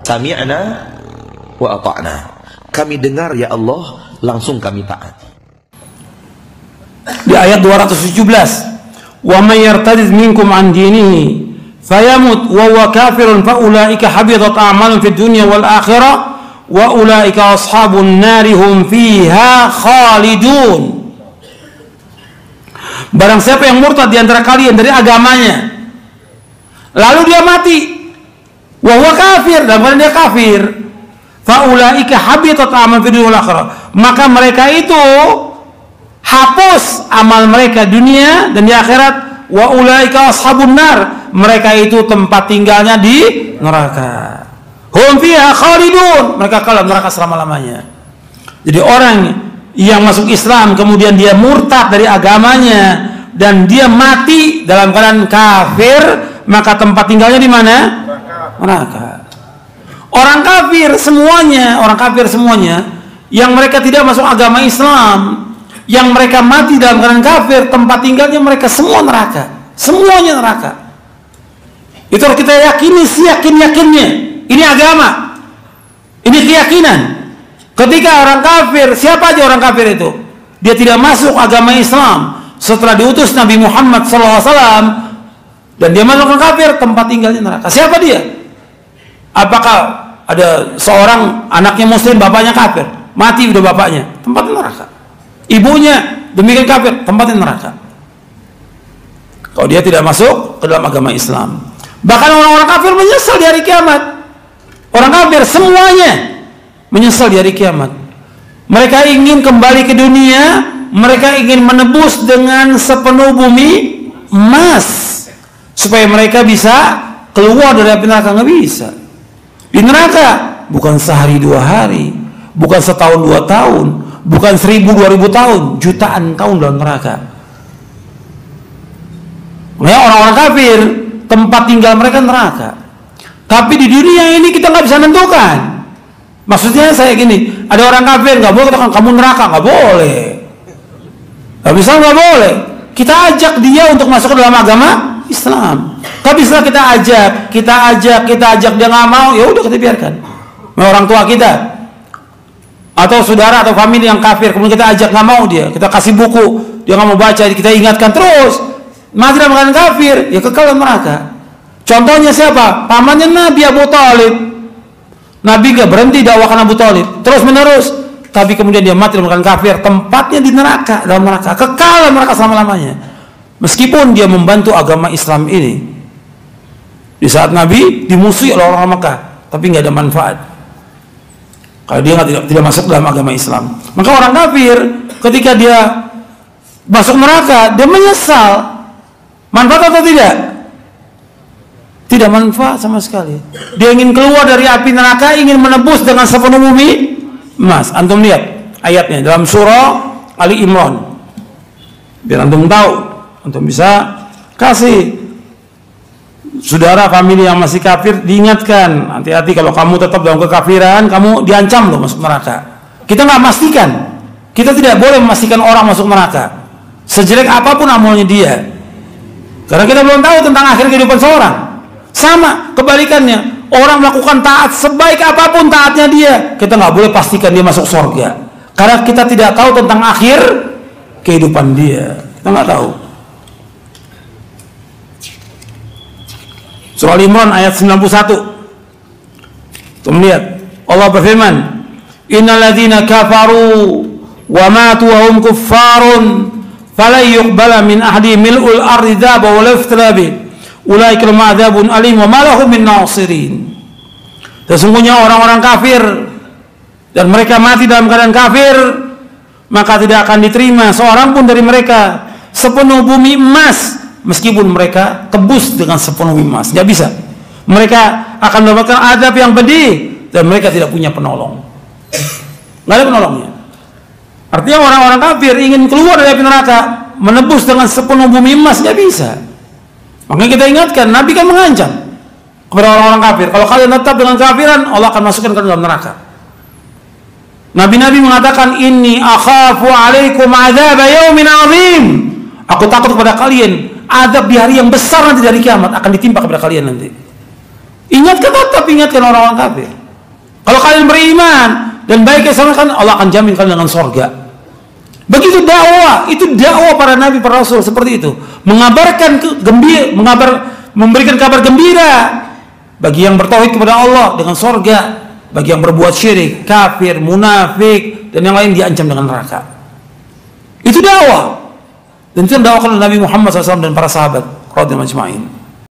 Sami'na wa ata'na. Kami dengar ya Allah, langsung kami taat. Di ayat 217, wa may yartadid minkum an dinihi fayamut wa huwa kafirun fa ulaika habitat a'malun fid dunya wal akhirah wa ulaika ashabun nari hum fiha khalidun. Barang siapa yang murtad di antara kalian dari agamanya, lalu dia mati, wa huwa kafir, dan kemudian dia kafir, fa ulaika habitat a'malun fid dunya wal akhirah, maka mereka itu hapus amal mereka dunia dan di akhirat. Wa ulaika ashabun nar, mereka itu tempat tinggalnya di neraka. Hum fiha khalidun, mereka kekal neraka selama-lamanya. Jadi orang yang masuk Islam kemudian dia murtad dari agamanya dan dia mati dalam keadaan kafir, maka tempat tinggalnya di mana? Neraka. Orang kafir semuanya yang mereka tidak masuk agama Islam, yang mereka mati dalam keadaan kafir, tempat tinggalnya mereka semua neraka, semuanya neraka. Itu harus kita yakini, seyakin-yakinnya. Ini agama, ini keyakinan. Ketika orang kafir, siapa aja orang kafir itu, dia tidak masuk agama Islam setelah diutus Nabi Muhammad SAW dan dia masuk ke kafir, tempat tinggalnya neraka. Siapa dia? Apakah ada seorang anaknya muslim, bapaknya kafir, mati udah bapaknya, tempatnya neraka. Ibunya demikian kafir, tempatnya neraka. Kalau dia tidak masuk ke dalam agama Islam. Bahkan orang-orang kafir menyesal di hari kiamat. Orang kafir semuanya menyesal di hari kiamat. Mereka ingin kembali ke dunia, mereka ingin menebus dengan sepenuh bumi emas supaya mereka bisa keluar dari api neraka. Nggak bisa. Di neraka bukan sehari 2 hari, bukan setahun 2 tahun, bukan 1000-2000 tahun, jutaan tahun dalam neraka. Nah, orang-orang kafir tempat tinggal mereka neraka. Tapi di dunia ini kita nggak bisa menentukan. Maksudnya saya gini, ada orang kafir nggak boleh katakan kamu neraka, nggak boleh. Nggak bisa, nggak boleh. Kita ajak dia untuk masuk ke dalam agama Islam. Tapi setelah kita ajak dia nggak mau, ya udah kita biarkan. Nah, orang tua kita atau saudara atau famili yang kafir, kemudian kita ajak nggak mau dia, kita kasih buku, dia nggak mau baca, kita ingatkan terus, mati dalam keadaan kafir, ya kekal dalam neraka. Contohnya siapa? Pamannya Nabi Abu Thalib. Nabi gak berhenti dakwakan Abu Thalib terus menerus, tapi kemudian dia mati dalam keadaan kafir, tempatnya di neraka, dalam neraka, kekal dalam neraka selama-lamanya. Meskipun dia membantu agama Islam ini di saat Nabi dimusuhi oleh orang Mekah, tapi nggak ada manfaat kalau dia tidak masuk dalam agama Islam. Maka orang kafir ketika dia masuk neraka, dia menyesal. Manfaat atau tidak? Tidak manfaat sama sekali. Dia ingin keluar dari api neraka, ingin menebus dengan sepenuh bumi emas. Antum lihat ayatnya dalam surah Ali Imran, biar antum tahu, antum bisa kasih saudara famili yang masih kafir diingatkan, hati-hati kalau kamu tetap dalam kekafiran, kamu diancam loh masuk neraka. Kita nggak memastikan, kita tidak boleh memastikan orang masuk neraka sejelek apapun amalnya dia, karena kita belum tahu tentang akhir kehidupan seorang. Sama kebalikannya, orang melakukan taat sebaik apapun taatnya dia, kita nggak boleh pastikan dia masuk surga, karena kita tidak tahu tentang akhir kehidupan dia, kita nggak tahu. Surah Al-Imran ayat 91. Tuh lihat, Allah berfirman, innal ladzina kafaru wa matu wa hum kuffarun fala yuqbala min ahdi mil'ul ardi dzaba wa la iftirabi ulaika lahum adzabun alim wa ma lahum min nasirin. Sesungguhnya orang-orang kafir dan mereka mati dalam keadaan kafir, maka tidak akan diterima seorang pun dari mereka sepenuh bumi emas, meskipun mereka tebus dengan sepenuh emas, nggak bisa. Mereka akan mendapatkan azab yang pedih dan mereka tidak punya penolong, nggak ada penolongnya. Artinya orang-orang kafir ingin keluar dari api neraka, menebus dengan sepenuh bumi emas, nggak bisa. Makanya kita ingatkan, Nabi kan mengancam kepada orang-orang kafir, kalau kalian tetap dengan kafiran, Allah akan masukkan ke dalam neraka. Nabi-nabi mengatakan, inni akhafu alaikum adzab yaumin azim. Aku takut kepada kalian azab di hari yang besar nanti dari kiamat akan ditimpa kepada kalian nanti. Ingatkan, tetap ingatkan orang-orang kafir. Kalau kalian beriman dan baik sama kan, Allah akan jamin kalian dengan sorga. Begitu dakwah, itu dakwah para nabi, para rasul seperti itu. Mengabarkan gembira, memberikan kabar gembira bagi yang bertauhid kepada Allah dengan sorga, bagi yang berbuat syirik, kafir, munafik dan yang lain diancam dengan neraka. Itu dakwah. Dan itu dakwah Nabi Muhammad SAW dan para sahabat radhiyallahu anhum.